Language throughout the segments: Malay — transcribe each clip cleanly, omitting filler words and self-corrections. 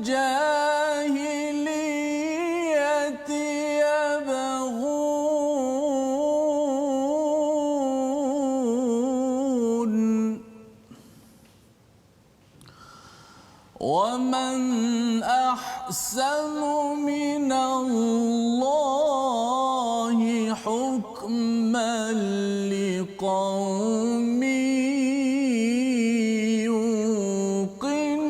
الجاهلية يبغون ومن أحسن من الله حكما لقوم يوقنون.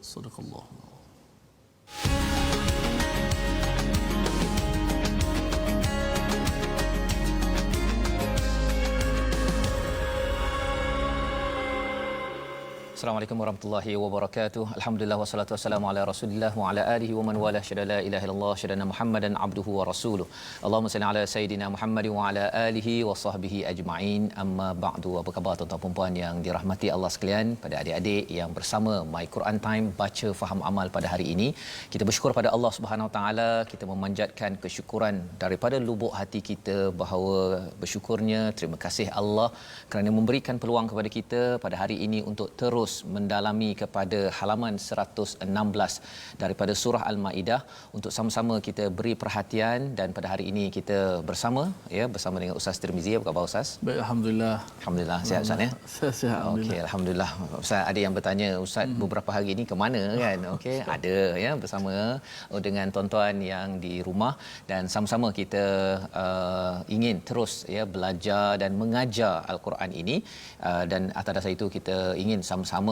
صدق الله. Assalamualaikum warahmatullahi wabarakatuh. Alhamdulillah wassalatu wassalamu ala Rasulillah wa ala alihi wa man wala syada la ilaha illallah syadana Muhammadan abduhu wa rasuluh. Allahumma salli ala sayidina Muhammad wa ala alihi wa sahbihi ajma'in. Amma ba'du. Apa khabar tuan-tuan dan puan yang dirahmati Allah sekalian, pada adik-adik yang bersama My Quran Time baca faham amal pada hari ini. Kita bersyukur pada Allah Subhanahu Wa Taala, kita memanjatkan kesyukuran daripada lubuk hati kita bahawa bersyukurnya terima kasih Allah kerana memberikan peluang kepada kita pada hari ini untuk terus mendalami kepada halaman 116 daripada surah Al-Maidah untuk sama-sama kita beri perhatian. Dan pada hari ini kita bersama bersama dengan Ustaz Tirmizi. Apa khabar Ustaz? Baik, alhamdulillah. Alhamdulillah, sihat Ustaz ya? Sihat, okey, alhamdulillah. Ustaz, ada yang bertanya, Ustaz beberapa hari ini ke mana kan? Okey, ada bersama dengan tuan-tuan yang di rumah, dan sama-sama kita ingin terus belajar dan mengajar Al-Quran ini, dan atas dasar itu kita ingin sama-sama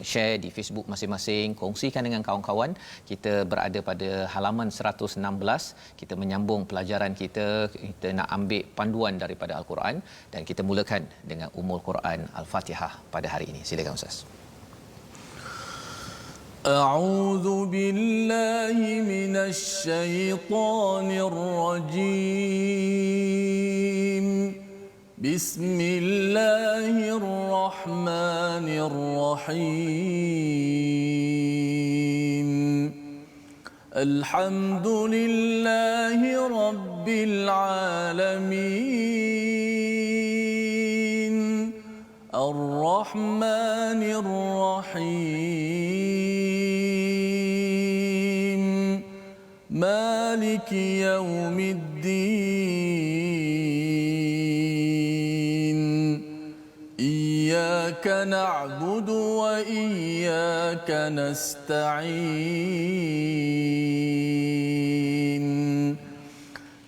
share di Facebook masing-masing, kongsikan dengan kawan-kawan. Kita berada pada halaman 116, kita menyambung pelajaran kita nak ambil panduan daripada Al-Quran, dan kita mulakan dengan Ummul Quran Al-Fatihah pada hari ini. Silakan Ustaz. A'udzu billahi minasy syaithanir rajim. Bismillahirrahmanirrahim. Alhamdulillahi rabbil alamin. Ar-Rahmanir Rahim. Maliki yaumiddin. Iyyaka na'budu wa iyyaka nasta'in.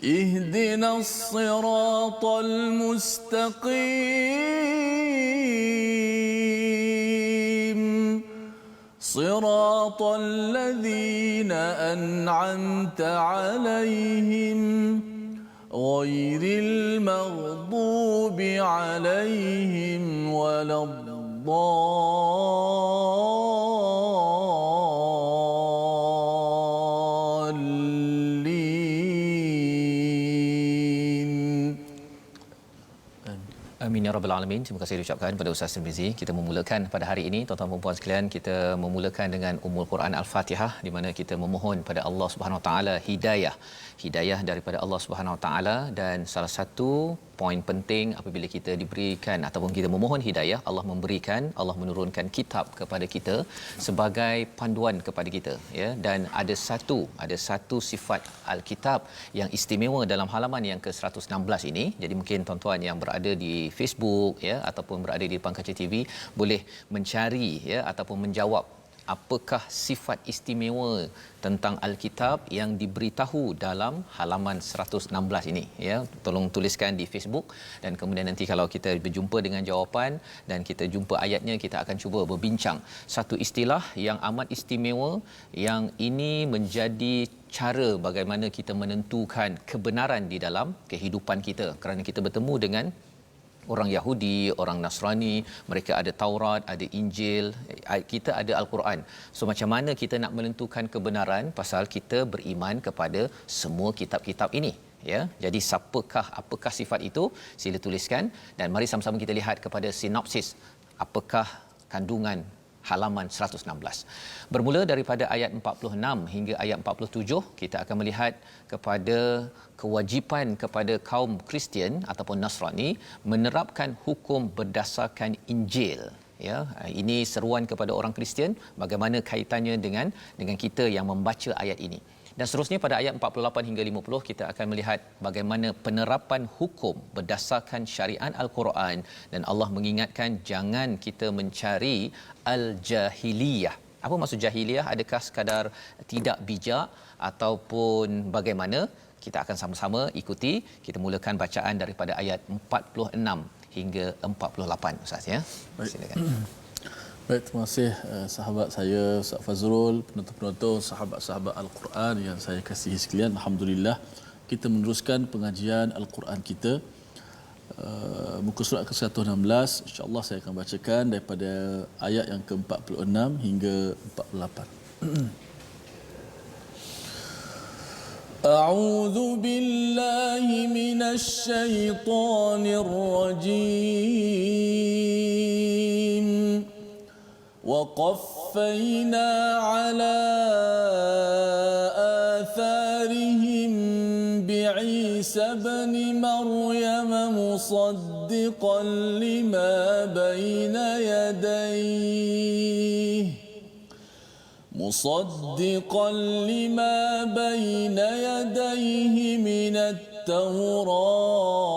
Ihdinas siratal mustaqim. Siratal ladzina an'amta 'alaihim ghairil maghdubi 'alaihim waladdallin. Amin ya rabbal alamin. Terima kasih diucapkan kepada Ustaz Tirmizi. Kita memulakan pada hari ini, tuan-tuan dan puan sekalian, kita memulakan dengan Ummul Quran Al-Fatihah, di mana kita memohon pada Allah Subhanahu Wa Taala hidayah daripada Allah Subhanahu Wa Taala. Dan salah satu poin penting apabila kita diberikan ataupun kita memohon hidayah, Allah memberikan, Allah menurunkan kitab kepada kita sebagai panduan kepada kita, dan ada satu sifat Alkitab yang istimewa dalam halaman yang ke-116 ini. Jadi mungkin tuan-tuan yang berada di Facebook ataupun berada di depan kaca TV boleh mencari ataupun menjawab apakah sifat istimewa tentang Alkitab yang diberitahu dalam halaman 116 ini, tolong tuliskan di Facebook, dan kemudian nanti kalau kita berjumpa dengan jawapan dan kita jumpa ayatnya, kita akan cuba berbincang satu istilah yang amat istimewa, yang ini menjadi cara bagaimana kita menentukan kebenaran di dalam kehidupan kita, kerana kita bertemu dengan orang Yahudi, orang Nasrani, mereka ada Taurat, ada Injil, kita ada Al-Quran. So macam mana kita nak menentukan kebenaran, pasal kita beriman kepada semua kitab-kitab ini, Jadi apakah sifat itu? Sila tuliskan, dan mari sama-sama kita lihat kepada sinopsis apakah kandungan halaman 116. Bermula daripada ayat 46 hingga ayat 47, kita akan melihat kepada kewajipan kepada kaum Kristian ataupun Nasrani menerapkan hukum berdasarkan Injil. Ya, ini seruan kepada orang Kristian, bagaimana kaitannya dengan kita yang membaca ayat ini. Dan seterusnya pada ayat 48 hingga 50 kita akan melihat bagaimana penerapan hukum berdasarkan syariat Al-Quran, dan Allah mengingatkan jangan kita mencari al-jahiliyah. Apa maksud jahiliyah? Adakah sekadar tidak bijak ataupun bagaimana? Kita akan sama-sama ikuti. Kita mulakan bacaan daripada ayat 46 hingga 48, Ustaz, ya. Silakan. Baik, terima kasih sahabat saya Ustaz Fazrul, penonton-penonton, sahabat-sahabat Al-Quran yang saya kasihi sekalian. Alhamdulillah kita meneruskan pengajian Al-Quran kita, muka surat ke-116. InsyaAllah saya akan bacakan daripada ayat yang ke-46 hingga 48. A'udzu billahi minasy syaithanir rajim. وقفينا على آثارهم بعيسى ابن مريم مصدقا لما بين يديه من التوراة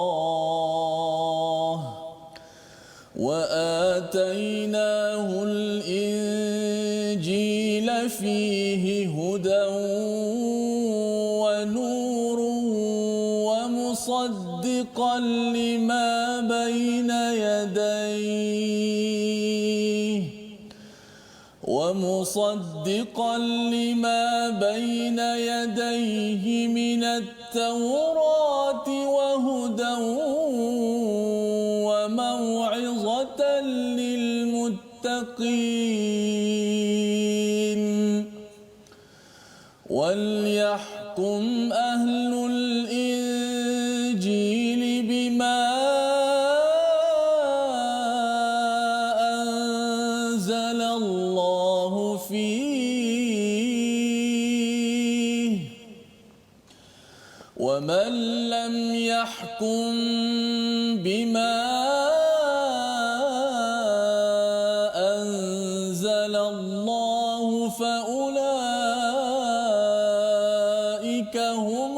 وآتيناه الإنجيل فيه هدى ونور ومصدقا لما بين يديه من التوراة وهدى وموعظة للمتقين وليحكم أهل الإنجيل بما أنزل الله فيه ومن لم يحكم بما أنزل الله فأولئك هم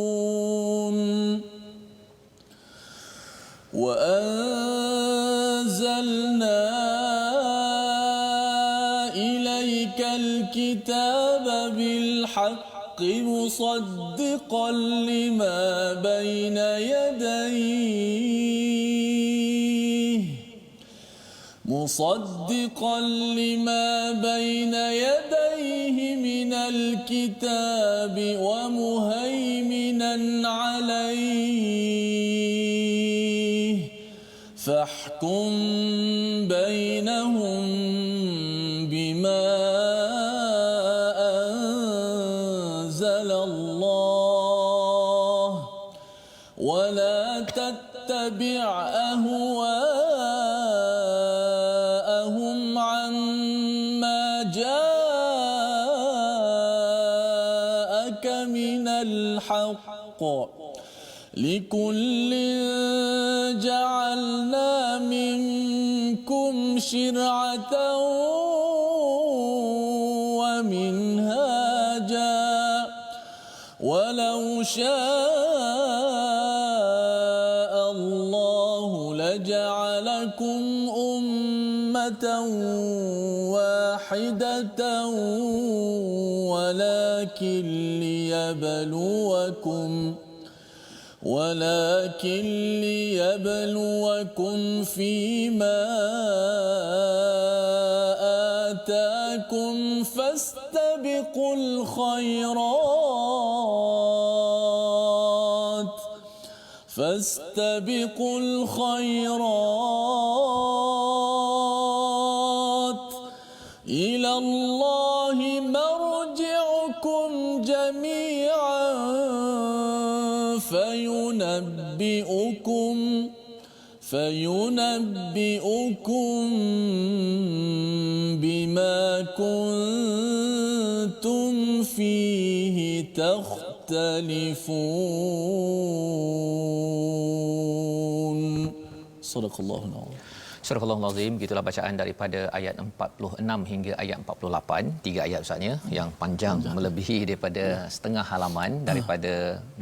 الفاسقون وأنزلنا إليك الكتاب بالحق مصدقا لما بين يديه من الكتاب ومهيمنا عليه فاحكم بينهم بما أنزل الله ولا تتبع أهواءهم عما جاءك من الحق لكل جعلنا منكم شرعة ومنهاجا ولو شاء الله لجعلكم أمة واحدة ولكن ليبلوكم فيما آتاكم فاستبقوا الخيرات إلى الله مرجعكم فينبئكم بما كنتم فيه تختلفون. صدق الله العظيم. Surah Al-Azim, gitulah bacaan daripada ayat 46 hingga ayat 48, 3 ayat Ustaznya yang panjang melebihi daripada setengah halaman daripada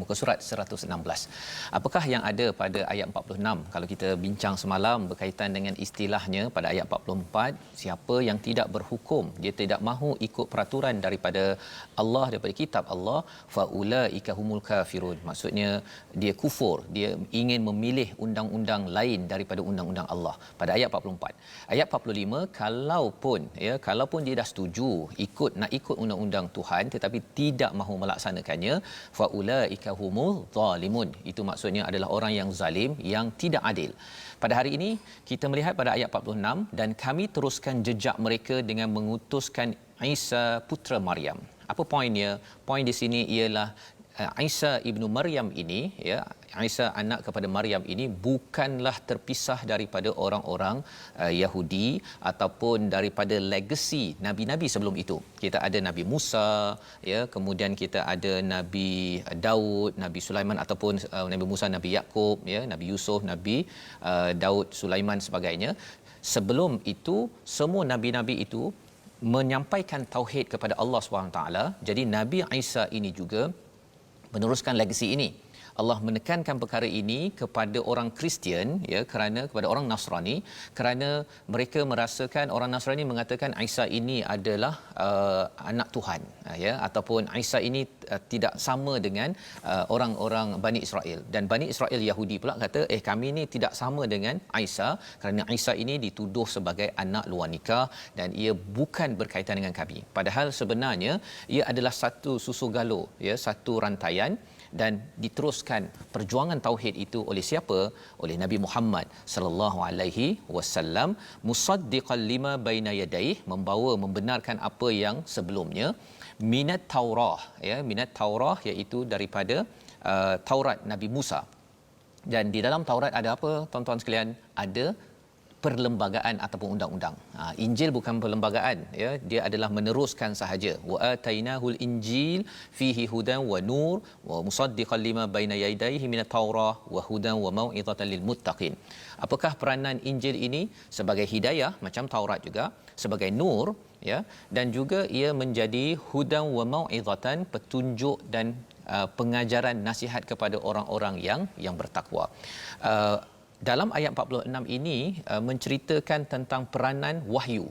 muka surat 116. Apakah yang ada pada ayat 46? Kalau kita bincang semalam berkaitan dengan istilahnya pada ayat 44, siapa yang tidak berhukum, dia tidak mahu ikut peraturan daripada Allah, daripada kitab Allah, faulaika humul kafirun. Maksudnya dia kufur, dia ingin memilih undang-undang lain daripada undang-undang Allah. Pada ayat 44. Ayat 45, kalaupun dia dah setuju nak ikut undang-undang Tuhan tetapi tidak mahu melaksanakannya, faulaika humul zalimun. Itu maksudnya adalah orang yang zalim, yang tidak adil. Pada hari ini kita melihat pada ayat 46, dan kami teruskan jejak mereka dengan mengutuskan Isa putra Maryam. Apa poinnya? Poin di sini ialah Isa ibnu Maryam ini, ya, Isa anak kepada Maryam ini bukanlah terpisah daripada orang-orang Yahudi ataupun daripada legasi nabi-nabi sebelum itu. Kita ada Nabi Musa, ya, kemudian kita ada Nabi Daud, Nabi Sulaiman ataupun Nabi Musa, Nabi Yakub, ya, Nabi Yusuf, Nabi Daud, Sulaiman sebagainya. Sebelum itu semua nabi-nabi itu menyampaikan tauhid kepada Allah SWT. Jadi Nabi Isa ini juga meneruskan legasi ini. Allah menekankan perkara ini kepada orang Kristian, ya, kerana kepada orang Nasrani, kerana mereka merasakan orang Nasrani mengatakan Isa ini adalah anak Tuhan, ya, ataupun Isa ini tidak sama dengan orang-orang Bani Israel. Dan Bani Israel Yahudi pula kata kami ini tidak sama dengan Isa kerana Isa ini dituduh sebagai anak luar nikah dan ia bukan berkaitan dengan kami. Padahal sebenarnya ia adalah satu susu galur, ya, satu rantaian, dan diteruskan perjuangan tauhid itu oleh siapa? Oleh Nabi Muhammad sallallahu alaihi wasallam, musaddiqan lima baina yadayhi, membenarkan apa yang sebelumnya, minat Taurah, ya, minat Taurah iaitu daripada Taurat Nabi Musa. Dan di dalam Taurat ada apa, tuan-tuan sekalian? Ada perlembagaan ataupun undang-undang. Injil bukan perlembagaan, ya, dia adalah meneruskan sahaja. Wa atainahul injil fihi hudan wa nur wa musaddiqan lima baina yadayhi minat taurah wa hudan wa mau'izatan lil muttaqin. Apakah peranan Injil ini? Sebagai hidayah macam Taurat juga, sebagai nur, ya, dan juga ia menjadi hudan wa mau'izatan, petunjuk dan pengajaran nasihat kepada orang-orang yang bertakwa. Dalam ayat 46 ini menceritakan tentang peranan wahyu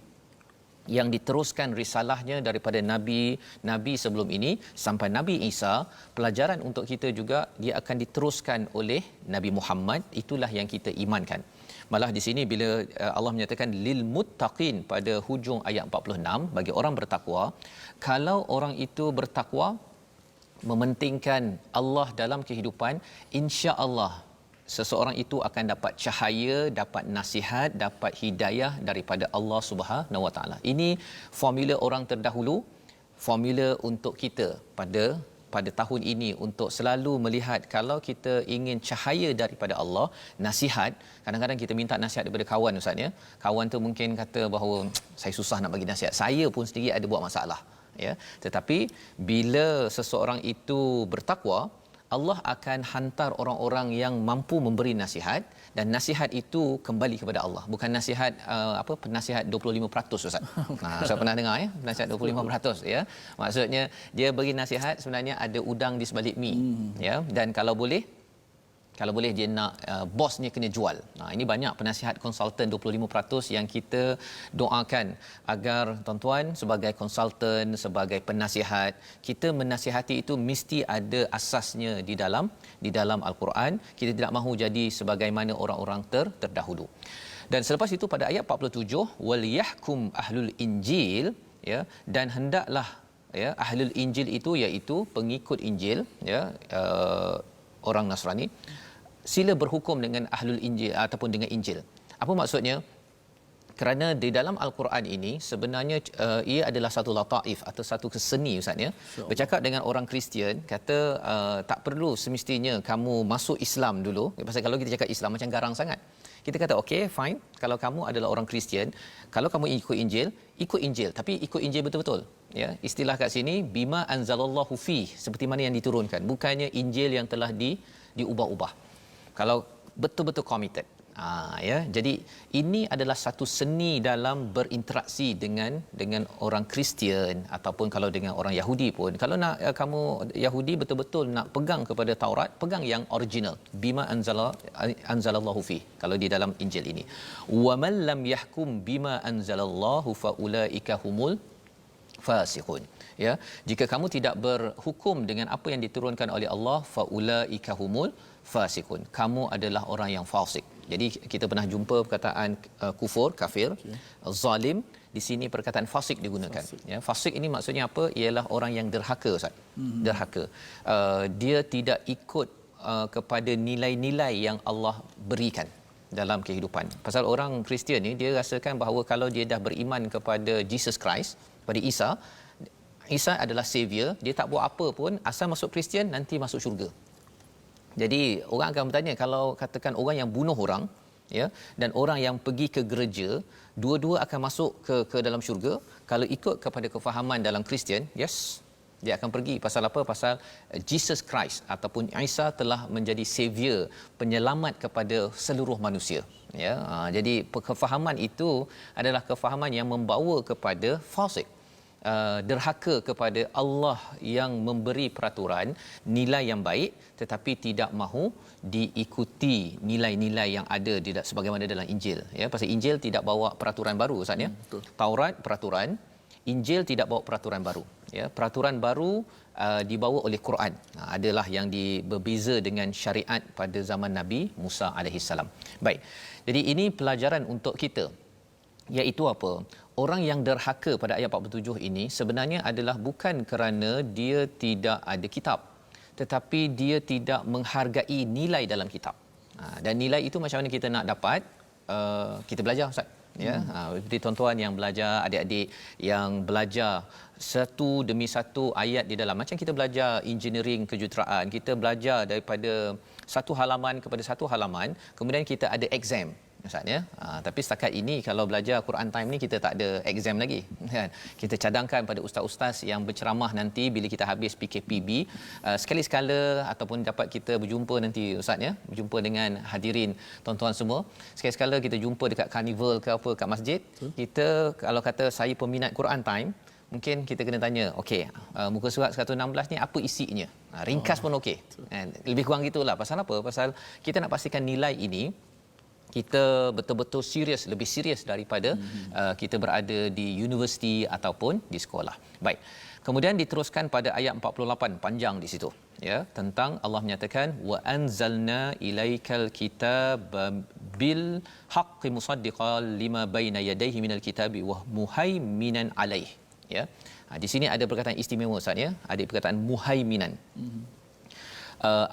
yang diteruskan risalahnya daripada nabi sebelum ini sampai Nabi Isa. Pelajaran untuk kita juga, dia akan diteruskan oleh Nabi Muhammad. Itulah yang kita imankan. Malah di sini bila Allah menyatakan lil muttaqin pada hujung ayat 46, bagi orang bertakwa, kalau orang itu bertakwa, mementingkan Allah dalam kehidupan, insya-Allah seseorang itu akan dapat cahaya, dapat nasihat, dapat hidayah daripada Allah Subhanahu Wa Taala. Ini formula orang terdahulu, formula untuk kita pada tahun ini untuk selalu melihat kalau kita ingin cahaya daripada Allah, nasihat. Kadang-kadang kita minta nasihat daripada kawan, Ustaz, ya. Kawan tu mungkin kata bahawa saya susah nak bagi nasihat. Saya pun sendiri ada buat masalah, ya. Tetapi bila seseorang itu bertakwa, Allah akan hantar orang-orang yang mampu memberi nasihat, dan nasihat itu kembali kepada Allah. Bukan nasihat penasihat 25%, Ustaz. Saya pernah dengar, ya, nasihat 25%, ya. Maksudnya dia beri nasihat sebenarnya ada udang di sebalik mi, ya, dan kalau boleh dia nak bosnya kena jual. Ini banyak penasihat konsultan 25% yang kita doakan agar tuan-tuan sebagai konsultan, sebagai penasihat, kita menasihati itu mesti ada asasnya di dalam Al-Quran. Kita tidak mahu jadi sebagaimana orang-orang terdahulu. Dan selepas itu pada ayat 47, wal yahkum ahlul injil, ya, dan hendaklah, ya, ahlul injil itu iaitu pengikut Injil, ya, orang Nasrani, sila berhukum dengan ahlul injil ataupun dengan Injil. Apa maksudnya? Kerana di dalam Al-Quran ini sebenarnya ia adalah satu lataif atau satu keseni Ustaz ya. Bercakap dengan orang Kristian kata tak perlu semestinya kamu masuk Islam dulu. Pasal kalau kita cakap Islam macam garang sangat. Kita kata okey fine, kalau kamu adalah orang Kristian, kalau kamu ikut Injil tapi ikut Injil betul-betul. Ya, istilah kat sini bima anzalallahu fi, seperti mana yang diturunkan, bukannya Injil yang telah diubah-ubah. Kalau betul-betul committed. Ya, jadi ini adalah satu seni dalam berinteraksi dengan orang Kristian ataupun kalau dengan orang Yahudi pun. Kalau nak kamu Yahudi betul-betul nak pegang kepada Taurat, pegang yang original. Bima anzalallahu fi. Kalau di dalam Injil ini. Wa man lam yahkum bima anzalallahu faulaika humul fasiqun. Ya, jika kamu tidak berhukum dengan apa yang diturunkan oleh Allah, faulaika humul fasiqun, kamu adalah orang yang fasik. Jadi kita pernah jumpa perkataan kufur, kafir, zalim, di sini perkataan fasik digunakan. Ya, fasik ini maksudnya apa? Ialah orang yang derhaka Ustaz. Derhaka. Dia tidak ikut kepada nilai-nilai yang Allah berikan dalam kehidupan. Pasal orang Kristian ni dia rasakan bahawa kalau dia dah beriman kepada Jesus Christ, pada Isa adalah savior, dia tak buat apa pun, asal masuk Kristian nanti masuk syurga. Jadi orang akan bertanya, kalau katakan orang yang bunuh orang ya dan orang yang pergi ke gereja, dua-dua akan masuk ke dalam syurga. Kalau ikut kepada kefahaman dalam Kristian, yes, dia akan pergi. Pasal apa? Pasal Jesus Christ ataupun Isa telah menjadi savior, penyelamat kepada seluruh manusia. Ya, jadi kefahaman itu adalah kefahaman yang membawa kepada fasik. Derhaka kepada Allah yang memberi peraturan nilai yang baik tetapi tidak mahu diikuti nilai-nilai yang ada tidak sebagaimana dalam Injil ya. Pasal Injil tidak bawa peraturan baru Ustaz ya. Taurat peraturan, Injil tidak bawa peraturan baru ya. Peraturan baru dibawa oleh Quran. Adalah yang berbeza dengan syariat pada zaman Nabi Musa alaihi salam. Baik. Jadi ini pelajaran untuk kita, iaitu apa? Orang yang derhaka pada ayat 47 ini sebenarnya adalah bukan kerana dia tidak ada kitab, tetapi dia tidak menghargai nilai dalam kitab. Dan nilai itu macam mana kita nak dapat? Kita belajar Ustaz. Ya, seperti tuan-tuan yang belajar, adik-adik yang belajar satu demi satu ayat di dalam, macam kita belajar engineering kejuruteraan, kita belajar daripada satu halaman kepada satu halaman, kemudian kita ada exam Ustaz ya. Tapi setakat ini kalau belajar Quran Time ni kita tak ada exam lagi kan. Kita cadangkan pada ustaz-ustaz yang berceramah nanti bila kita habis PKPB, sekali sekala ataupun dapat kita berjumpa nanti Ustaz ya, berjumpa dengan hadirin tuan-tuan semua. Sekali sekala kita jumpa dekat carnival ke apa kat masjid. Kita kalau kata saya peminat Quran Time, mungkin kita kena tanya, okey, muka surat 116 ni apa isinya? Ringkas pun okey. Lebih kurang gitulah. Pasal apa? Pasal kita nak pastikan nilai ini kita betul-betul serius, lebih serius daripada kita berada di universiti ataupun di sekolah. Baik. Kemudian diteruskan pada ayat 48, panjang di situ ya, tentang Allah menyatakan wa anzalna ilaikal kitaba bil haqqi musaddiqan lima baina yadayhi minal kitabi wa muhaiminan alaihi ya. Di sini ada perkataan istimewa Ustaz ya, ada perkataan muhaiminan.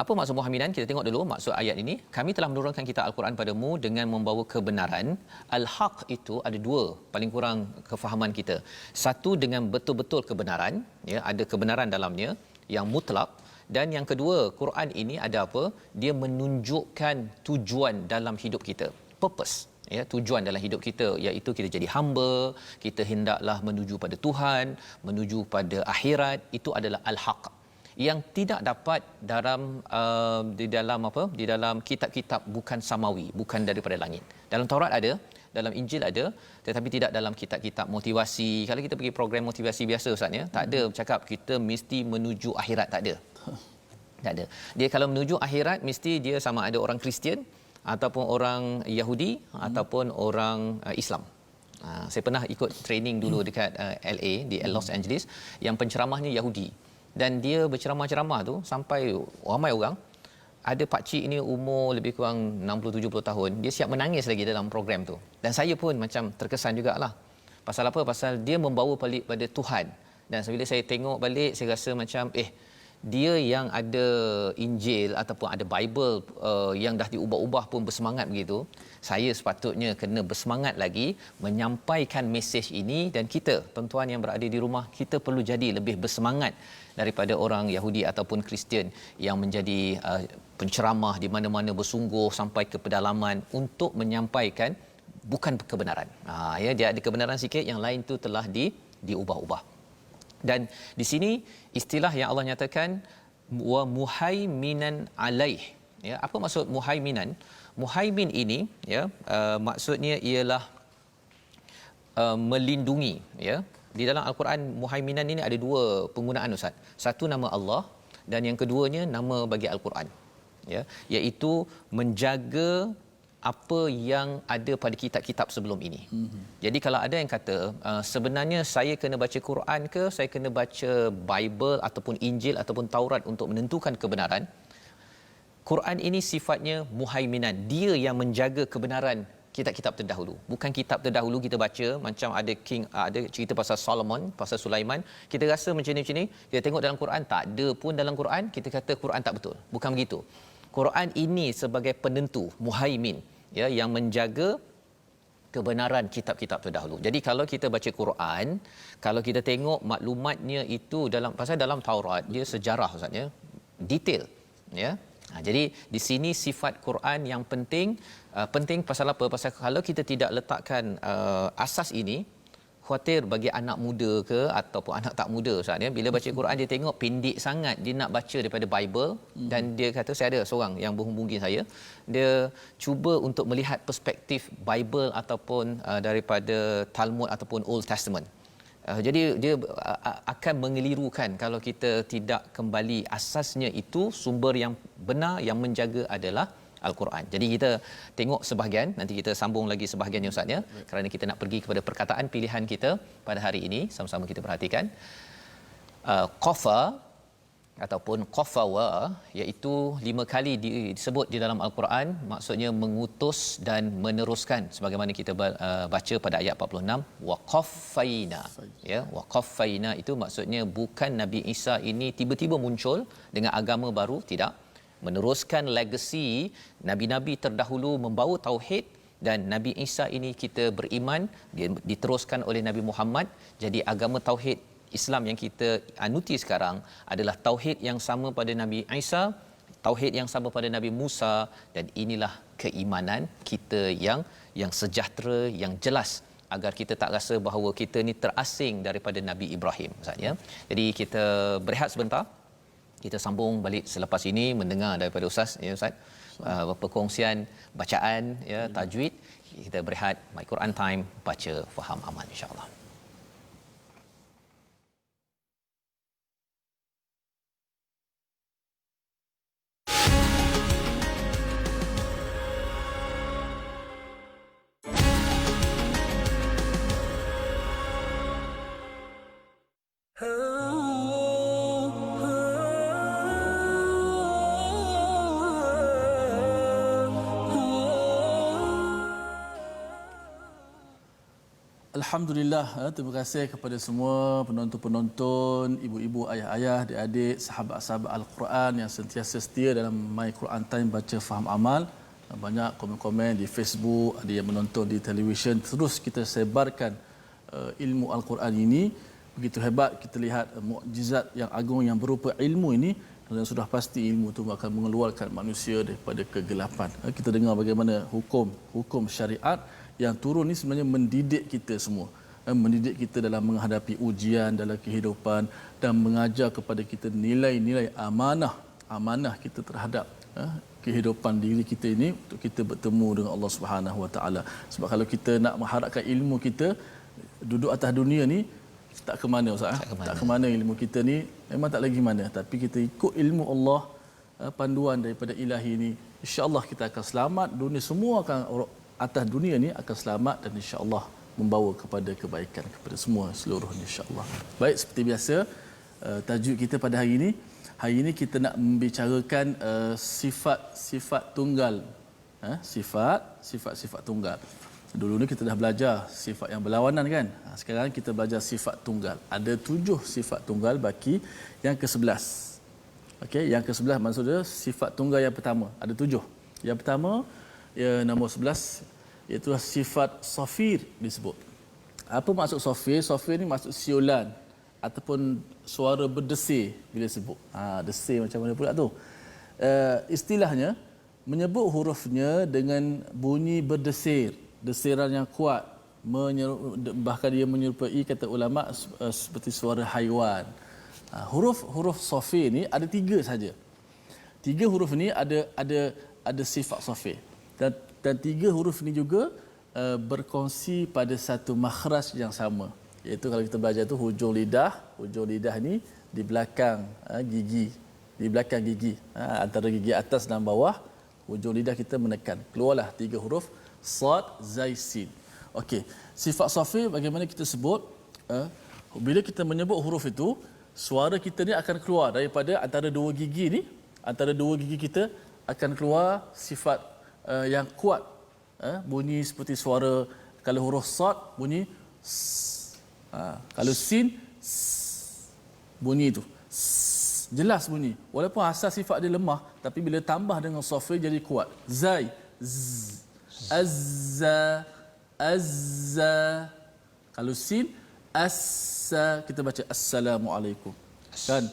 Apa maksud muhaminan? Kita tengok dulu maksud ayat ini. Kami telah menurunkan kitab Al-Quran padamu dengan membawa kebenaran. Al-haq itu ada dua paling kurang kefahaman kita. Satu dengan betul-betul kebenaran, ya, ada kebenaran dalamnya yang mutlak, dan yang kedua, Quran ini ada apa? Dia menunjukkan tujuan dalam hidup kita. Purpose, ya, tujuan dalam hidup kita, iaitu kita jadi hamba, kita hendaklah menuju pada Tuhan, menuju pada akhirat. Itu adalah al-haq yang tidak dapat dalam di dalam kitab-kitab bukan samawi, bukan daripada langit. Dalam Taurat ada, dalam Injil ada, tetapi tidak dalam kitab-kitab motivasi. Kalau kita pergi program motivasi biasa Ustaz ya, tak ada bercakap kita mesti menuju akhirat, tak ada. Tak ada. Dia kalau menuju akhirat mesti dia sama ada orang Kristian ataupun orang Yahudi ataupun orang Islam. Saya pernah ikut training dulu dekat LA di Los Angeles yang penceramahnya Yahudi. Dan dia berceramah-ceramah tu sampai ramai orang. Ada pakcik ini umur lebih kurang 60-70 tahun. Dia siap menangis lagi dalam program tu. Dan saya pun macam terkesan jugalah. Pasal apa? Pasal dia membawa balik pada Tuhan. Dan bila saya tengok balik, saya rasa macam dia yang ada Injil ataupun ada Bible yang dah diubah-ubah pun bersemangat begitu, saya sepatutnya kena bersemangat lagi menyampaikan mesej ini. Dan kita, tuan-tuan yang berada di rumah, kita perlu jadi lebih bersemangat daripada orang Yahudi ataupun Kristian yang menjadi penceramah di mana-mana, bersungguh sampai ke pedalaman untuk menyampaikan bukan kebenaran. Ya, dia ada kebenaran sikit, yang lain tu telah diubah-ubah. Dan di sini istilah yang Allah nyatakan wa muhaiminan alaih. Ya, apa maksud muhaiminan? Muhaimin ini, ya, maksudnya ialah melindungi. Ya, di dalam Al-Quran muhaiminan ini ada dua penggunaan, Ustaz. Satu nama Allah, dan yang keduanya nama bagi Al-Quran. Ya, iaitu menjaga apa yang ada pada kitab-kitab sebelum ini. Jadi kalau ada yang kata sebenarnya saya kena baca Quran ke saya kena baca Bible ataupun Injil ataupun Taurat untuk menentukan kebenaran, Quran ini sifatnya muhaiminan. Dia yang menjaga kebenaran kitab-kitab terdahulu. Bukan kitab terdahulu kita baca macam ada cerita pasal Solomon, pasal Sulaiman, kita rasa macam ni, kita tengok dalam Quran tak ada pun dalam Quran, kita kata Quran tak betul. Bukan begitu. Quran ini sebagai penentu, muhaimin, ya, yang menjaga kebenaran kitab-kitab terdahulu. Jadi kalau kita baca Quran, kalau kita tengok maklumatnya itu dalam Taurat, dia sejarah, Ustaz, ya, detail, ya. Jadi di sini sifat Quran yang penting pasal apa? Pasal kalau kita tidak letakkan asas ini, khawatir bagi anak muda ke ataupun anak tak muda, Ustaz, ya, bila baca Quran dia tengok pendek sangat, dia nak baca daripada Bible. Dan dia kata, saya ada seorang yang berhubungi saya, dia cuba untuk melihat perspektif Bible ataupun daripada Talmud ataupun Old Testament. Jadi dia akan mengelirukan kalau kita tidak kembali asasnya itu, sumber yang benar yang menjaga adalah Al-Quran. Jadi kita tengok sebahagian, nanti kita sambung lagi sebahagiannya, Ustaz, ya, kerana kita nak pergi kepada perkataan pilihan kita pada hari ini. Sama-sama kita perhatikan. Qafa ataupun qafawa, iaitu 5 kali disebut di dalam Al-Quran, maksudnya mengutus dan meneruskan, sebagaimana kita baca pada ayat 46, wa qaffaina, ya, wa qaffaina itu maksudnya bukan Nabi Isa ini tiba-tiba muncul dengan agama baru, tidak. Meneruskan legasi nabi-nabi terdahulu membawa tauhid, dan Nabi Isa ini kita beriman dia diteruskan oleh Nabi Muhammad. Jadi agama tauhid Islam yang kita anuti sekarang adalah tauhid yang sama pada Nabi Isa, tauhid yang sama pada Nabi Musa, dan inilah keimanan kita yang sejahtera, yang jelas, agar kita tak rasa bahawa kita ni terasing daripada Nabi Ibrahim, Ustaz, ya. Jadi kita berehat sebentar. Kita sambung balik selepas ini mendengar daripada Ustaz, ya, Ustaz, perkongsian bacaan, ya, tajwid. Kita berehat, My Quran Time, baca, faham, amal, insya-Allah. Alhamdulillah, terima kasih kepada semua penonton-penonton, ibu-ibu, ayah-ayah, adik-adik, sahabat-sahabat Al-Quran yang sentiasa setia dalam My Quran Time, baca, faham, amal. Banyak komen-komen di Facebook, ada yang menonton di televisyen. Terus kita sebarkan ilmu Al-Quran ini. Begitu hebat kita lihat mukjizat yang agung yang berupa ilmu ini, dan sudah pasti ilmu itu akan mengeluarkan manusia daripada kegelapan. Kita dengar bagaimana hukum syariat yang turun ni sebenarnya mendidik kita semua, mendidik kita dalam menghadapi ujian dalam kehidupan, dan mengajar kepada kita nilai-nilai amanah kita terhadap kehidupan diri kita ini untuk kita bertemu dengan Allah Subhanahu Wa Taala. Sebab kalau kita nak mengharapkan ilmu kita duduk atas dunia ni, tak ke mana, Ustaz, tak ke mana ilmu kita ni, memang tak lagi mana. Tapi kita ikut ilmu Allah, panduan daripada ilahi ni, insya-Allah kita akan selamat. Dunia semua akan, atas dunia ni akan selamat, dan insya-Allah membawa kepada kebaikan kepada semua seluruhnya, insya-Allah. Baik, seperti biasa, tajuk kita pada hari ini kita nak membicarakan sifat-sifat tunggal. Sifat-sifat tunggal. Dulu ni kita dah belajar sifat yang berlawanan, kan? Sekarang kita belajar sifat tunggal. Ada 7 sifat tunggal, baki yang ke-11. Okey, yang ke-11 maksudnya sifat tunggal yang pertama. Ada 7. Yang pertama, ya, nombor 11, iaitu sifat safir disebut. Apa maksud safir? Safir ni maksud siulan ataupun suara berdesir bila sebut. Desir macam mana pula tu? Istilahnya menyebut hurufnya dengan bunyi berdesir, desiran yang kuat, bahkan dia menyerupai, kata ulama, seperti suara haiwan. Huruf safir ni ada 3 saja. 3 huruf ni ada sifat safir. Dan 3 huruf ni juga berkongsi pada satu makhraj yang sama. Iaitu kalau kita belajar tu hujung lidah ni di belakang gigi, antara gigi atas dan bawah, hujung lidah kita menekan. Keluarlah 3 huruf sad, zai, sin. Okey, sifat safir bagaimana kita sebut? Bila kita menyebut huruf itu, suara kita ni akan keluar daripada antara 2 gigi ni, antara 2 gigi kita akan keluar sifat yang kuat. Bunyi seperti suara, kalau huruf sad bunyi s. Kalau sin s, bunyi itu s, jelas bunyi. Walaupun asal sifat dia lemah, tapi bila tambah dengan safir jadi kuat. Zai z, azza, azza. Kalau sin assa, kita baca assalamualaikum. Kan?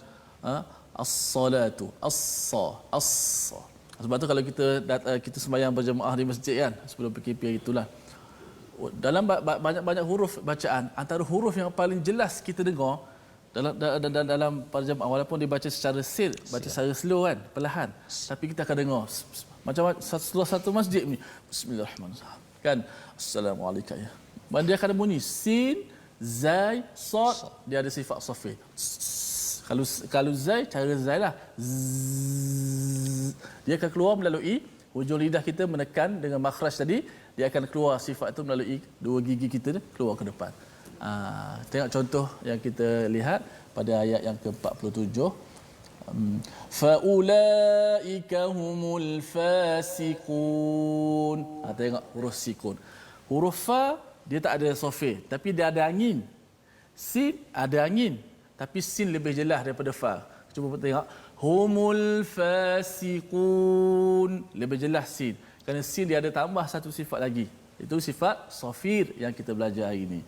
As-salatu, as-sa, as-sa. Sebab tu kalau kita sembahyang berjemaah di masjid kan, sebelum PKP itulah, dalam banyak-banyak huruf bacaan, antara huruf yang paling jelas kita dengar dalam berjemaah, walaupun dibaca secara baca secara slow kan, perlahan, tapi kita akan dengar macam satu masjid ni, bismillahirrahmanirrahim kan, assalamualaikum ya. Dia akan bunyi sin, zai, sad, dia ada sifat safir. Kalau zai, cara zai lah, zzz, dia akan keluar melalui hujung lidah kita menekan dengan makhraj tadi, dia akan keluar sifat itu melalui 2 gigi kita keluar ke depan. Tengok contoh yang kita lihat pada ayat yang ke-47. Faulaika humul fasiqun. Tengok huruf sikun. Huruf fa dia tak ada safir, tapi dia ada angin. Sin ada angin, tapi sin lebih jelas daripada fa. Cuba tengok, humul fasiqun, lebih jelas sin. Kerana sin dia ada tambah satu sifat lagi. Itu sifat safir yang kita belajar hari ini.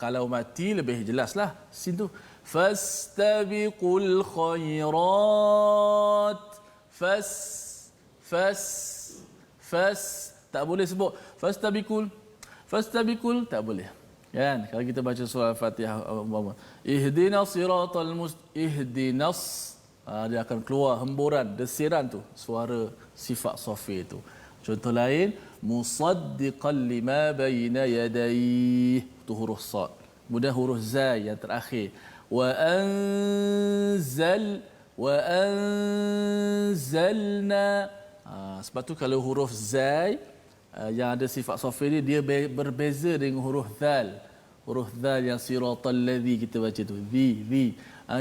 Kalau mati lebih jelaslah sin tu. Fastabiqul khairat. Tak boleh sebut fastabiqul, tak boleh. Kan? Kalau kita baca surah Al-Fatihah, ihdinas, dia akan keluar hemburan, desiran tu, suara sifat safir tu. Contoh lain, musaddiqan lima baina yadayhi, tu huruf sad. Kemudian huruf zai yang terakhir, wa anzalna. Sebab tu kalau huruf zai yang ada sifat safir ni, dia berbeza dengan huruf zal. Huruf zal yang siratal ladzi kita baca tu, zi.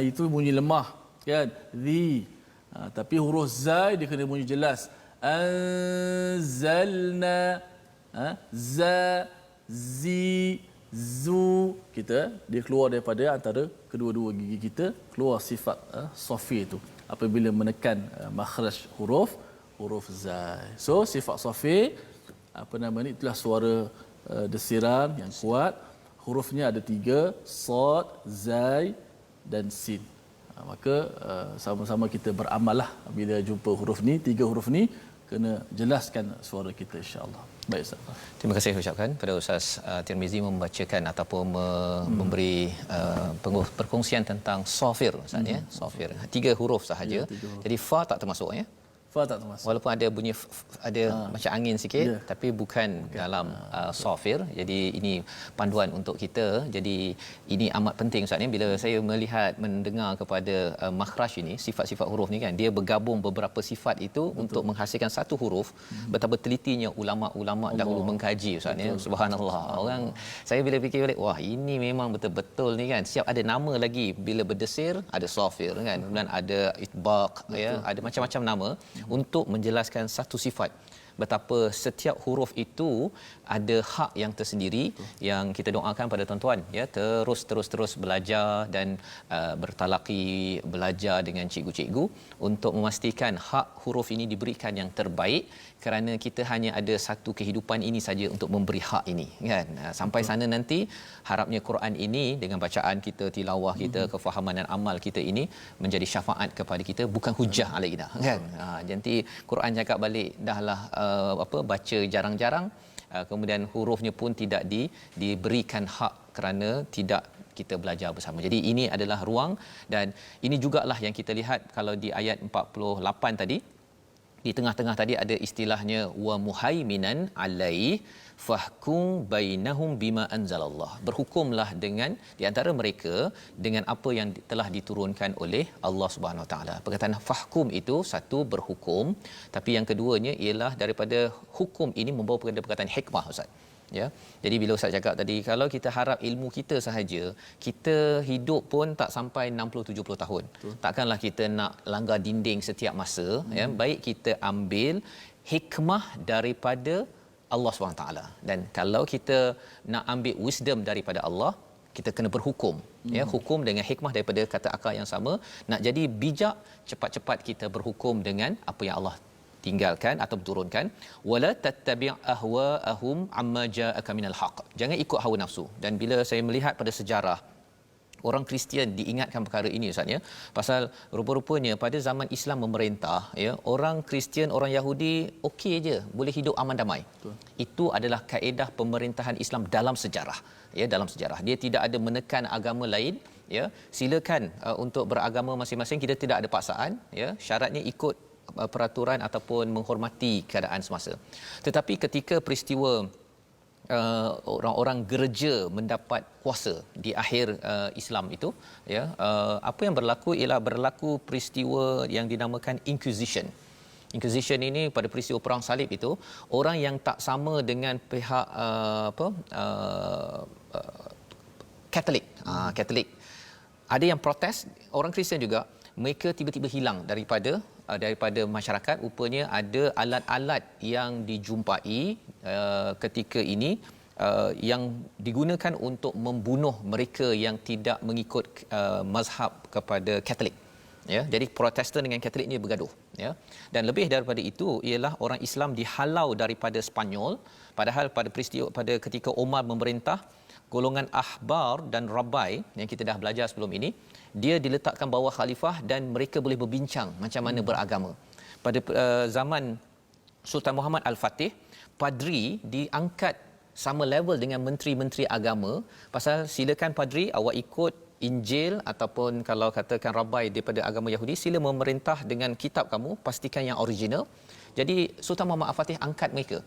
Itu bunyi lemah kan, zi. Tapi huruf zai dia kena bunyi jelas. Anzalna, za, zi, zu. Dia keluar daripada antara kedua-dua gigi kita, keluar sifat safir tu apabila menekan makhraj huruf zai. So sifat safir itulah suara desiran yang kuat. Hurufnya ada 3, sad, zai dan sin. Maka sama-sama kita beramallah bila jumpa huruf ni, 3 huruf ni, kena jelaskan suara kita insya-Allah. Baik Ustaz. Terima kasih ucapkan pada Ustaz Tirmizi membacakan ataupun memberi perkongsian tentang safir Ustaz ya. Safir 3 huruf sahaja. Ya, 3 huruf. Jadi fa tak termasuk ya. Fa tak termasuk. Walaupun ada bunyi ada macam angin sikit, tapi bukan dalam safir. Jadi ini panduan untuk kita. Jadi ini amat penting Ustaz ni, bila saya melihat mendengar kepada makhraj ini, sifat-sifat huruf ni kan, dia bergabung beberapa sifat itu. Betul. Untuk menghasilkan satu huruf. Betapa telitinya ulama-ulama dahulu mengkaji Ustaz ni. Subhanallah. Orang saya bila fikir balik, wah ini memang betul-betul ni kan. Siap ada nama lagi, bila berdesir ada safir kan. Kemudian ada itbaq ya, ada macam-macam nama untuk menjelaskan satu sifat. betapa setiap huruf itu ada hak yang tersendiri. Yang kita doakan pada tuan-tuan ya, terus belajar dan bertalaqi, belajar dengan cikgu-cikgu untuk memastikan hak huruf ini diberikan yang terbaik, kerana kita hanya ada satu kehidupan ini saja untuk memberi hak ini kan. Sampai sana nanti harapnya Quran ini dengan bacaan kita, tilawah kita, kefahaman dan amal kita ini menjadi syafaat kepada kita, bukan hujah alaina kan. Nanti Quran cakap balik dahlah baca jarang-jarang, kemudian hurufnya pun tidak diberikan hak kerana tidak kita belajar bersama. Jadi ini adalah ruang, dan ini jugalah yang kita lihat kalau di ayat 48 tadi, di tengah-tengah tadi ada istilahnya wa muhaiminan alai fahkum bainahum bima anzalallah. Berhukumlah dengan di antara mereka dengan apa yang telah diturunkan oleh Allah Subhanahu Wa Taala. Perkataan fahkum itu satu, berhukum, tapi yang keduanya ialah daripada hukum ini membawa kepada perkataan hikmah, Ustaz. Ya. Jadi bila Ustaz cakap tadi, kalau kita harap ilmu kita sahaja, kita hidup pun tak sampai 60-70 tahun. Betul. Takkanlah kita nak langgar dinding setiap masa, ya. Baik kita ambil hikmah daripada Allah SWT. Dan kalau kita nak ambil wisdom daripada Allah, kita kena berhukum, ya, hukum dengan hikmah daripada kata akal yang sama. Nak jadi bijak, cepat-cepat kita berhukum dengan apa yang Allah tinggalkan atau turunkan. Wala tattabi' ahwa'ahum amma ja'aka minal haqq. Jangan ikut hawa nafsu. Dan bila saya melihat pada sejarah, orang Kristian diingatkan perkara ini, Ustaz, ya, pasal rupa-rupanya pada zaman Islam memerintah, ya, orang Kristian, orang Yahudi okey je, boleh hidup aman damai. Betul. Itu adalah kaedah pemerintahan Islam dalam sejarah, ya, dalam sejarah. Dia tidak ada menekan agama lain, ya. Silakan untuk beragama masing-masing, kita tidak ada paksaan, ya. Syaratnya ikut peraturan ataupun menghormati keadaan semasa. Tetapi ketika peristiwa orang-orang gereja mendapat kuasa di akhir Islam itu, ya, apa yang berlaku ialah berlaku peristiwa yang dinamakan Inquisition. Inquisition ini pada peristiwa perang salib itu, orang yang tak sama dengan pihak Katolik, Katolik, ada yang protes, orang Kristian juga, mereka tiba-tiba hilang daripada masyarakat. Rupanya ada alat-alat yang dijumpai ketika ini yang digunakan untuk membunuh mereka yang tidak mengikut mazhab kepada Katolik, ya. Jadi Protestan dengan Katolik ni bergaduh, ya. Dan lebih daripada itu ialah orang Islam dihalau daripada Spanyol, padahal pada ketika Umar memerintah, golongan ahbar dan rabai yang kita dah belajar sebelum ini, dia diletakkan bawah khalifah dan mereka boleh berbincang macam mana beragama. Pada zaman Sultan Muhammad Al-Fatih, padri diangkat sama level dengan menteri-menteri agama, pasal silakan padri awak ikut Injil, ataupun kalau katakan rabai daripada agama Yahudi, sila memerintah dengan kitab kamu, pastikan yang original. Jadi Sultan Muhammad Al-Fatih angkat mereka.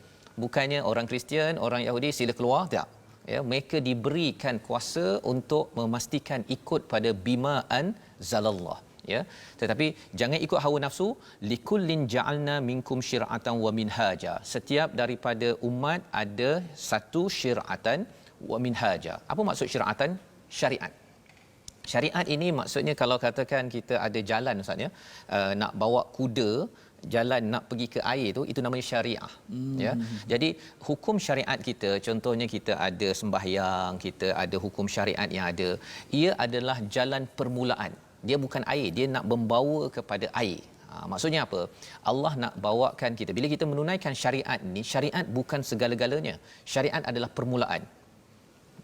Bukannya orang Kristian, orang Yahudi sila keluar, tak. Ya, mereka diberikan kuasa untuk memastikan ikut pada bima anzalallah, ya. Tetapi jangan ikut hawa nafsu. Likullin ja'alna minkum syir'atan wa minhaja. Setiap daripada umat ada satu syir'atan wa minhaja. Apa maksud syir'atan? Syariat. Syariat ini maksudnya kalau katakan kita ada jalan, Ustaz, ya, nak bawa kuda jalan nak pergi ke air tu, itu namanya syariah, ya. Jadi hukum syariat kita, contohnya kita ada sembahyang, kita ada hukum syariat yang ada, ia adalah jalan permulaan. Dia bukan air, dia nak membawa kepada air. Maksudnya apa? Allah nak bawakan kita, bila kita menunaikan syariat ni, syariat bukan segala-galanya. Syariat adalah permulaan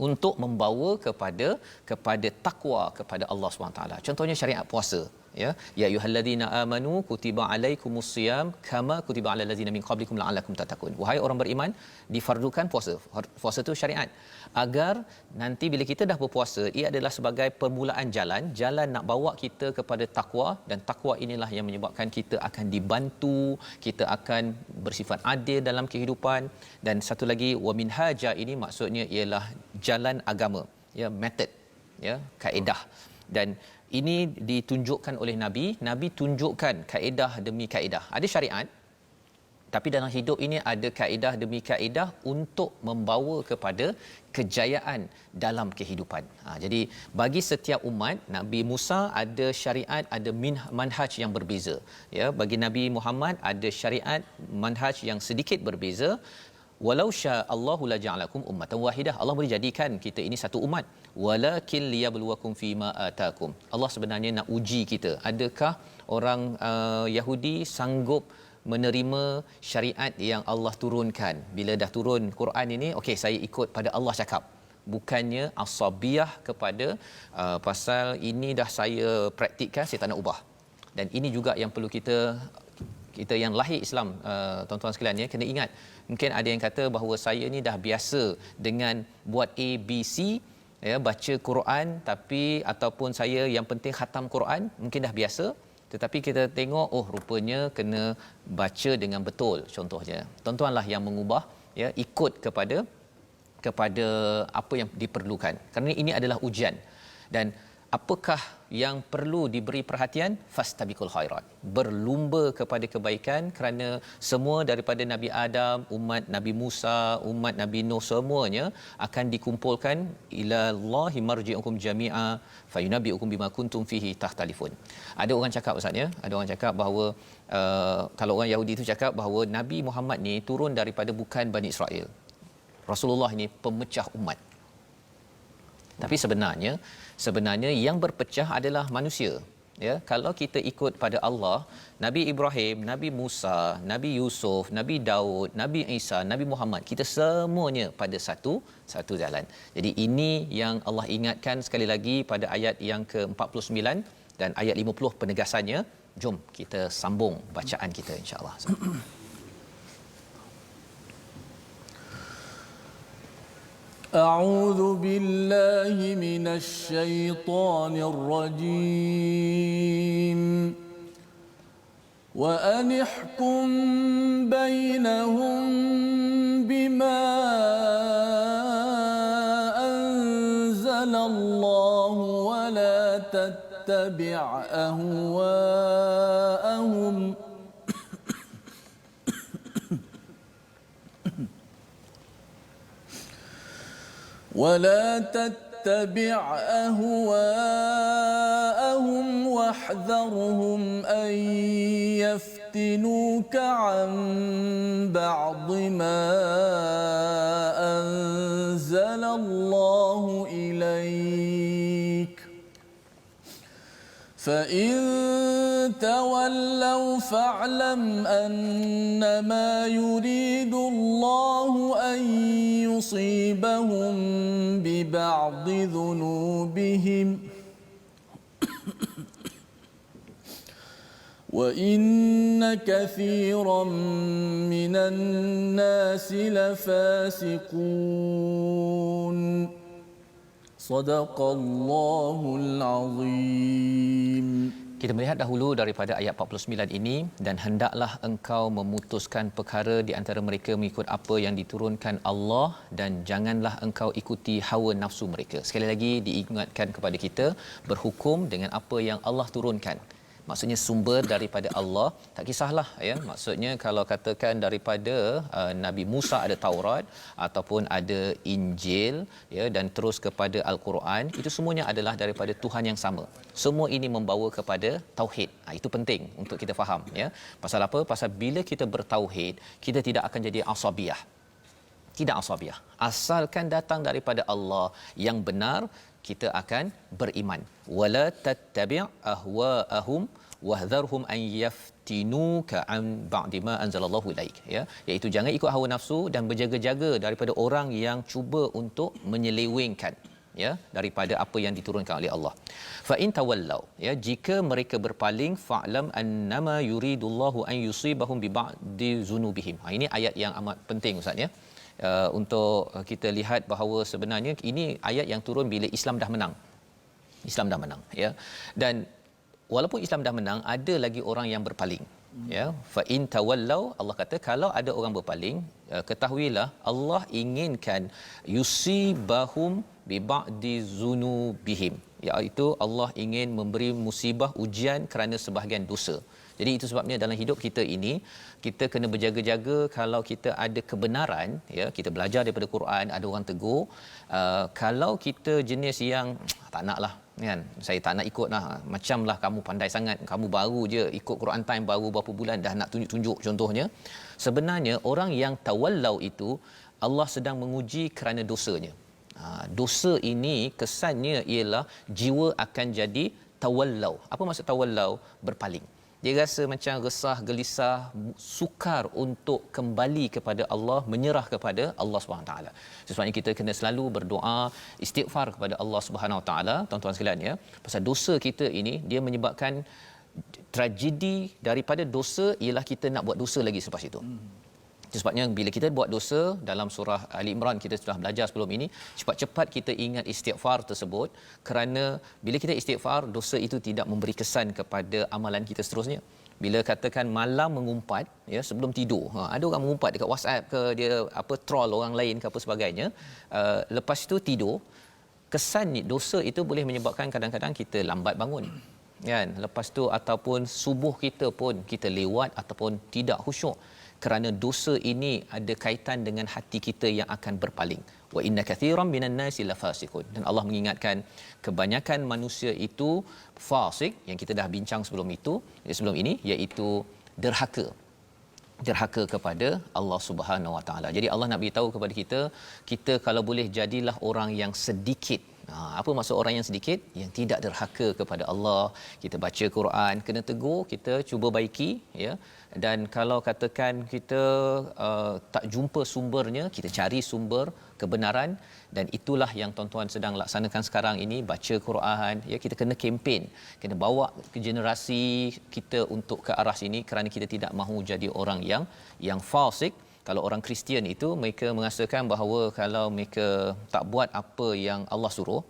untuk membawa kepada takwa kepada Allah SWT. Contohnya syariat puasa, ya, ya ayyuhallazina amanu kutiba alaikumusiyam kama kutiba alal ladzina min qablikum la'allakum tattaqun. Wahai orang beriman, difardukan puasa. Puasa itu syariat, agar nanti bila kita dah berpuasa, ia adalah sebagai permulaan jalan nak bawa kita kepada takwa, dan takwa inilah yang menyebabkan kita akan dibantu, kita akan bersifat adil dalam kehidupan. Dan satu lagi, wa minhaja ini maksudnya ialah jalan agama, ya, method, ya, kaedah. Dan ini ditunjukkan oleh Nabi tunjukkan kaedah demi kaedah. Ada syariat, Tapi dalam hidup ini ada kaedah demi kaedah untuk membawa kepada kejayaan dalam kehidupan. Jadi bagi setiap umat, Nabi Musa ada syariat, ada manhaj yang berbeza. Ya, bagi Nabi Muhammad ada syariat, manhaj yang sedikit berbeza. Walau syaa Allahu la ja'alakum ummatan wahidah. Allah boleh jadikan kita ini satu umat. Walakin liyabluwakum fima atakum. Allah sebenarnya nak uji kita. Adakah orang Yahudi sanggup menerima syariat yang Allah turunkan? Bila dah turun Quran ini, okey, saya ikut pada Allah cakap. Bukannya asabiyah kepada pasal ini dah saya praktikkan, saya tak nak ubah. Dan ini juga yang perlu kita yang lahir Islam, tuan-tuan sekalian, ya, kena ingat. Mungkin ada yang kata bahawa saya ni dah biasa dengan buat A B C, ya, baca Quran, tapi ataupun saya yang penting khatam Quran, mungkin dah biasa. Tetapi kita tengok, oh, rupanya kena baca dengan betul, contohnya. Tuan-tuanlah yang mengubah, ya, ikut kepada apa yang diperlukan. Kerana ini adalah ujian. Dan apakah yang perlu diberi perhatian? Fastabiqul khairat. Berlumba kepada kebaikan, kerana semua daripada Nabi Adam, umat Nabi Musa, umat Nabi Nuh, semuanya akan dikumpulkan ila Allahi marji'ukum jami'a fayunabbi'ukum bima kuntum fihi tahtalifun. Ada orang cakap, ustaz, ya, ada orang cakap bahawa kalau orang Yahudi itu cakap bahawa Nabi Muhammad ni turun daripada bukan Bani Israel. Rasulullah ini pemecah umat. Tapi sebenarnya yang berpecah adalah manusia. Ya, kalau kita ikut pada Allah, Nabi Ibrahim, Nabi Musa, Nabi Yusuf, Nabi Daud, Nabi Isa, Nabi Muhammad, kita semuanya pada satu jalan. Jadi ini yang Allah ingatkan sekali lagi pada ayat yang ke-49 dan ayat 50 penegasannya. Jom kita sambung bacaan kita, insya-Allah. أعوذ بالله من الشيطان الرجيم وأن احكم بينهم بما أنزل الله ولا تتبع أهواءهم واحذرهم أن يفتنوك عن بعض ما أنزل الله إليك فإن تولوا فاعلم أنما يريد الله أن يصيبهم ببعض ذنوبهم وإن كثيرا من الناس لفاسقون صدق الله العظيم. Kita melihat dahulu daripada ayat 49 ini, dan hendaklah engkau memutuskan perkara di antara mereka mengikut apa yang diturunkan Allah, dan janganlah engkau ikuti hawa nafsu mereka. Sekali lagi diingatkan kepada kita berhukum dengan apa yang Allah turunkan. Maksudnya sumber daripada Allah, tak kisahlah, ya. Maksudnya kalau katakan daripada Nabi Musa ada Taurat ataupun ada Injil, ya, dan terus kepada Al-Quran, itu semuanya adalah daripada Tuhan yang sama. Semua ini membawa kepada tauhid. Itu penting untuk kita faham, ya. Pasal apa? Pasal bila kita bertauhid, kita tidak akan jadi asabiyah. Tidak asabiyah. Asalkan datang daripada Allah yang benar, kita akan beriman. Wala tattabi' ahwa'ahum wahdharhum an yaftinuka an ba'di ma anzalallahu ilaik, ya, iaitu jangan ikut hawa nafsu dan berjaga-jaga daripada orang yang cuba untuk menyelewengkan, ya, daripada apa yang diturunkan oleh Allah. Fa in tawallau, ya, jika mereka berpaling, fa'lam annama yuridullahu an yusibahum bi ba'di zunubihim. Ini ayat yang amat penting, ustaz, ya. Untuk kita lihat bahawa sebenarnya ini ayat yang turun bila Islam dah menang. Islam dah menang, ya. Dan walaupun Islam dah menang, ada lagi orang yang berpaling, ya. Fa in tawallau, Allah kata kalau ada orang berpaling, ketahuilah Allah inginkan yusibahum bi ba'di zunubihim, iaitu Allah ingin memberi musibah, ujian kerana sebahagian dosa. Jadi itu sebabnya dalam hidup kita ini kita kena berjaga-jaga. Kalau kita ada kebenaran, ya, kita belajar daripada Quran, ada orang tegur, kalau kita jenis yang tak naklah kan, saya tak nak ikut lah, macamlah kamu pandai sangat, kamu baru je ikut Quran Time baru berapa bulan dah nak tunjuk-tunjuk contohnya. Sebenarnya orang yang tawallau itu Allah sedang menguji kerana dosanya. Dosa ini kesannya ialah jiwa akan jadi tawallau. Apa maksud tawallau? Berpaling. Dia rasa macam resah, gelisah, sukar untuk kembali kepada Allah, menyerah kepada Allah SWT. Sebabnya kita kena selalu berdoa, istighfar kepada Allah SWT, tuan-tuan sekalian, ya. Pasal dosa kita ini, dia menyebabkan tragedi daripada dosa ialah kita nak buat dosa lagi selepas itu. Sebabnya bila kita buat dosa, dalam surah Ali Imran kita sudah belajar sebelum ini, cepat-cepat kita ingat istighfar tersebut, kerana bila kita istighfar, dosa itu tidak memberi kesan kepada amalan kita seterusnya. Bila katakan malam mengumpat, ya, sebelum tidur, ada orang mengumpat dekat WhatsApp ke, dia troll orang lain ke apa sebagainya, lepas itu tidur, kesan dosa itu boleh menyebabkan kadang-kadang kita lambat bangun, kan. Lepas tu ataupun subuh kita pun kita lewat ataupun tidak khusyuk, kerana dosa ini ada kaitan dengan hati kita yang akan berpaling. Wa inna kathiran minan nasi lafasiqun. Dan Allah mengingatkan kebanyakan manusia itu fasik, yang kita dah bincang sebelum ini, iaitu derhaka kepada Allah Subhanahu Wa Taala. Jadi Allah nak beritahu kepada kita kalau boleh jadilah orang yang sedikit. Apa maksud orang yang sedikit? Yang tidak derhaka kepada Allah. Kita baca Quran, kena tegur, kita cuba baiki, ya. Dan kalau katakan kita tak jumpa sumbernya, kita cari sumber kebenaran, dan itulah yang tuan-tuan sedang laksanakan sekarang ini, baca Quran, ya. Kita kena kempen, kena bawa ke generasi kita untuk ke arah sini, kerana kita tidak mahu jadi orang yang fasik. Kalau orang Kristian itu, mereka mengasakan bahawa kalau mereka tak buat apa yang Allah suruh,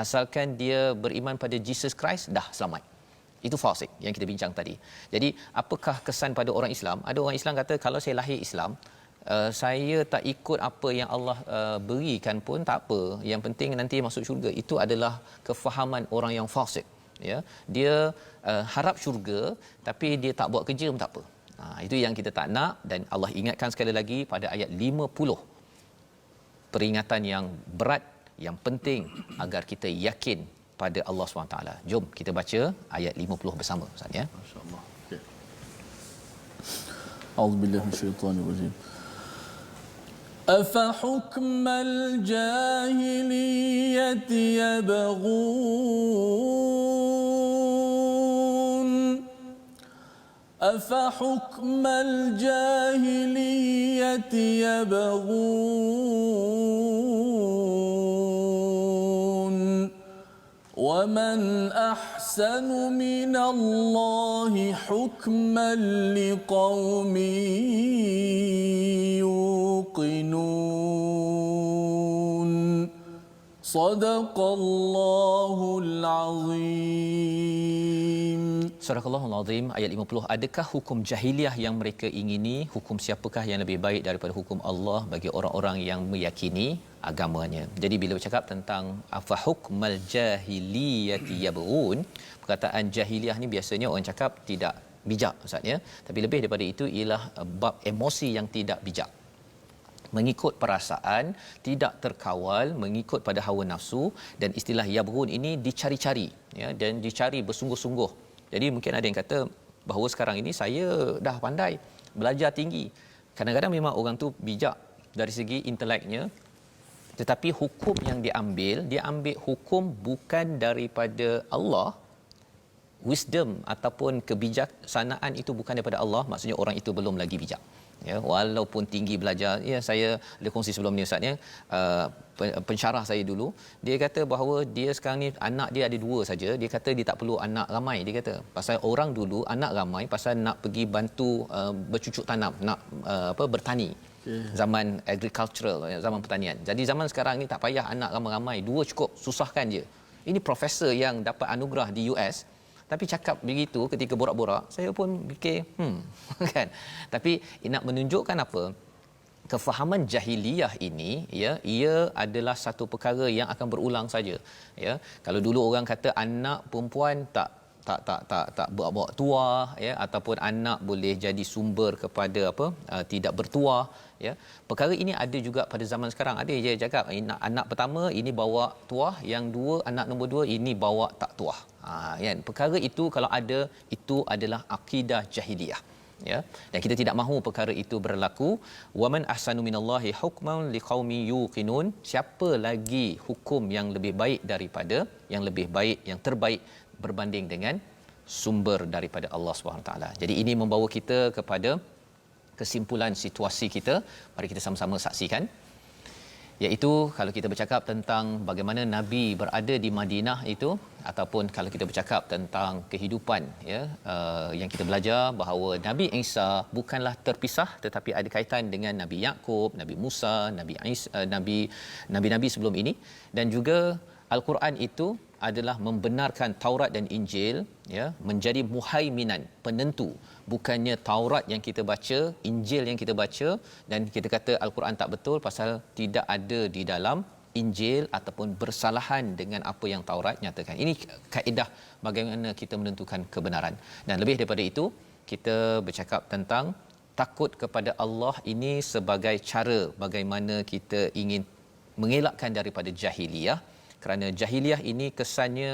asalkan dia beriman pada Jesus Christ, dah selamat. Itu fasik yang kita bincang tadi. Jadi apakah kesan pada orang Islam? Ada orang Islam kata, kalau saya lahir Islam, saya tak ikut apa yang Allah berikan pun tak apa, yang penting nanti masuk syurga. Itu adalah kefahaman orang yang fasik, ya. Dia harap syurga tapi dia tak buat kerja pun tak apa. Itu yang kita tak nak. Dan Allah ingatkan sekali lagi pada ayat 50, peringatan yang berat, yang penting agar kita yakin pada Allah SWT. Jom kita baca ayat 50 bersama, Ustaz, ya. Masya-Allah. Okey. A'udzubillahi minasyaitanir rajim. Afa hukmal jahiliyyati yabghun أفحكم الجاهلية يبغون ومن أحسن من الله حكما لقوم يوقنون صدق الله العظيم. Surah Al-Allahul Azim ayat 50. Adakah hukum jahiliah yang mereka ingini? Hukum siapakah yang lebih baik daripada hukum Allah bagi orang-orang yang meyakini agamanya? Jadi bila bercakap tentang afa hukmal jahiliyati yabghun, perkataan jahiliah ni biasanya orang cakap tidak bijak, Ustaz, ya. Tapi lebih daripada itu ialah bab emosi yang tidak bijak. Mengikut perasaan, tidak terkawal, mengikut pada hawa nafsu. Dan istilah yabghun ini dicari-cari, ya, dan dicari bersungguh-sungguh. Jadi mungkin ada yang kata bahawa sekarang ini saya dah pandai, belajar tinggi. Kadang-kadang memang orang tu bijak dari segi inteleknya, tetapi hukum yang dia ambil hukum bukan daripada Allah. Wisdom ataupun kebijaksanaan itu bukan daripada Allah, maksudnya orang itu belum lagi bijak. Ya, walaupun tinggi belajar, ya, saya ada kongsi sebelum ni, Ustaz, ya, pensyarah saya dulu, dia kata bahawa dia sekarang ni anak dia ada 2 saja. Dia kata dia tak perlu anak ramai. Dia kata pasal orang dulu anak ramai pasal nak pergi bantu bercucuk tanam, nak bertani. Zaman agricultural, zaman pertanian. Jadi zaman sekarang ni tak payah anak ramai-ramai, 2 cukup, susahkan je. Ini profesor yang dapat anugerah di US, tapi cakap begitu ketika borak-borak, saya pun fikir kan. Tapi nak menunjukkan apa? Kefahaman jahiliyah ini, ya, ia adalah satu perkara yang akan berulang saja, ya. Kalau dulu orang kata anak perempuan tak tak bawa tuah ya, ataupun anak boleh jadi sumber kepada tidak bertuah ya. Perkara ini ada juga pada zaman sekarang. Ada je cakap anak pertama ini bawa tuah, yang dua anak nombor dua ini bawa tak tuah. Kan perkara itu kalau ada, itu adalah akidah jahiliyah ya, dan kita tidak mahu perkara itu berlaku. Waman ahsanu minallahi hukman liqaumin yuqinun. Siapa lagi hukum yang lebih baik daripada, yang lebih baik, yang terbaik berbanding dengan sumber daripada Allah Subhanahu taala. Jadi ini membawa kita kepada kesimpulan situasi kita. Mari kita sama-sama saksikan, iaitu kalau kita bercakap tentang bagaimana Nabi berada di Madinah itu, ataupun kalau kita bercakap tentang kehidupan ya, yang kita belajar bahawa Nabi Isa bukanlah terpisah, tetapi ada kaitan dengan Nabi Yaqub, Nabi Musa, Nabi Isa, nabi-nabi sebelum ini. Dan juga Al-Quran itu adalah membenarkan Taurat dan Injil ya, menjadi muhaiminan, penentu. Bukannya Taurat yang kita baca, Injil yang kita baca dan kita kata Al-Quran tak betul pasal tidak ada di dalam Injil ataupun bersalahan dengan apa yang Taurat nyatakan. Ini kaedah bagaimana kita menentukan kebenaran. Dan lebih daripada itu, kita bercakap tentang takut kepada Allah ini sebagai cara bagaimana kita ingin mengelakkan daripada jahiliyah. Kerana jahiliyah ini kesannya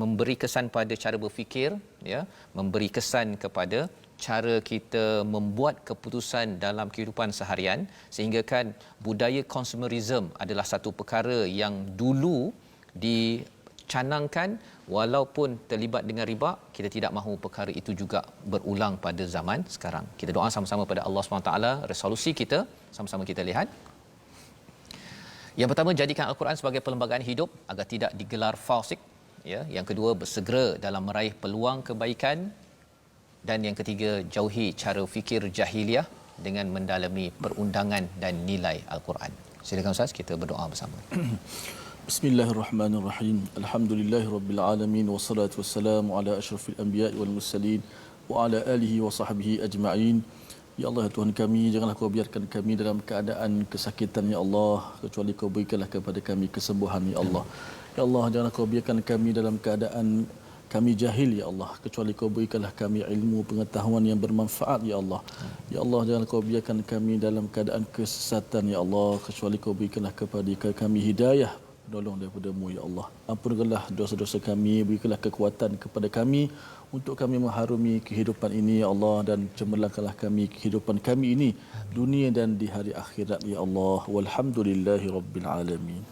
memberi kesan pada cara berfikir ya, memberi kesan kepada cara kita membuat keputusan dalam kehidupan seharian, sehingga kan budaya consumerism adalah satu perkara yang dulu dicanangkan walaupun terlibat dengan riba. Kita tidak mahu perkara itu juga berulang pada zaman sekarang. Kita doa sama-sama pada Allah SWT. Resolusi kita sama-sama kita lihat. Yang pertama, jadikan Al-Quran sebagai perlembagaan hidup agar tidak digelar fasik ya. Yang kedua, bersegera dalam meraih peluang kebaikan. Dan yang ketiga, jauhi cara fikir jahiliah dengan mendalami perundangan dan nilai Al-Quran. Silakan Ustaz, kita berdoa bersama. Bismillahirrahmanirrahim. Alhamdulillahirabbil alamin, wassalatu wassalamu ala asyrafil anbiya'i wal mursalin wa ala alihi wa sahbihi ajma'in. Ya Allah, Tuhan kami, janganlah Kau biarkan kami dalam keadaan kesakitan ya Allah, kecuali Kau berikanlah kepada kami kesembuhan ya Allah. Ya Allah, janganlah Kau biarkan kami dalam keadaan kami jahil ya Allah, kecuali Kau berikanlah kami ilmu pengetahuan yang bermanfaat ya Allah. Ya Allah, janganlah Kau biarkan kami dalam keadaan kesesatan ya Allah, kecuali Kau berikanlah kepada kami hidayah, penolong daripada-Mu ya Allah. Ampunkanlah dosa-dosa kami, berikanlah kekuatan kepada kami untuk kami mengharumi kehidupan ini ya Allah, dan cemerlangkanlah kami kehidupan kami ini dunia dan di hari akhirat ya Allah. Walhamdulillahirabbil alamin.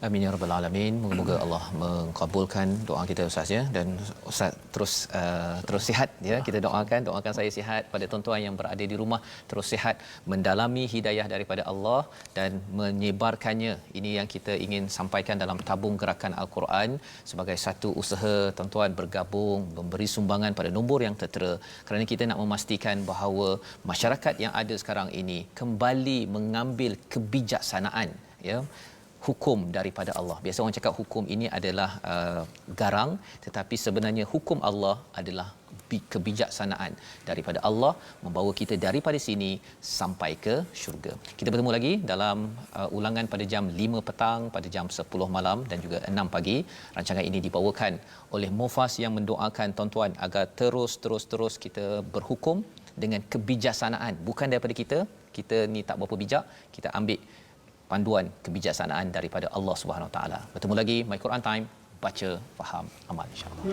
Amin ya rabbal alamin. Moga-moga Allah mengabulkan doa kita Ustaz ya, dan Ustaz terus sihat ya. Kita doakan saya sihat, pada tuan-tuan yang berada di rumah terus sihat, mendalami hidayah daripada Allah dan menyebarkannya. Ini yang kita ingin sampaikan dalam tabung gerakan Al-Quran sebagai satu usaha tuan-tuan bergabung, memberi sumbangan pada nombor yang tertera, kerana kita nak memastikan bahawa masyarakat yang ada sekarang ini kembali mengambil kebijaksanaan ya, hukum daripada Allah. Biasa orang cakap hukum ini adalah garang, tetapi sebenarnya hukum Allah adalah kebijaksanaan daripada Allah, membawa kita daripada sini sampai ke syurga. Kita bertemu lagi dalam ulangan pada jam 5 petang, pada jam 10 malam dan juga 6 pagi. Rancangan ini dibawakan oleh Mufas yang mendoakan tuan-tuan agar terus kita berhukum dengan kebijaksanaan, bukan daripada kita ni tak berapa bijak, kita ambil panduan kebijaksanaan daripada Allah Subhanahu Wa Taala. Bertemu lagi My Quran Time, baca, faham, amal insya-Allah.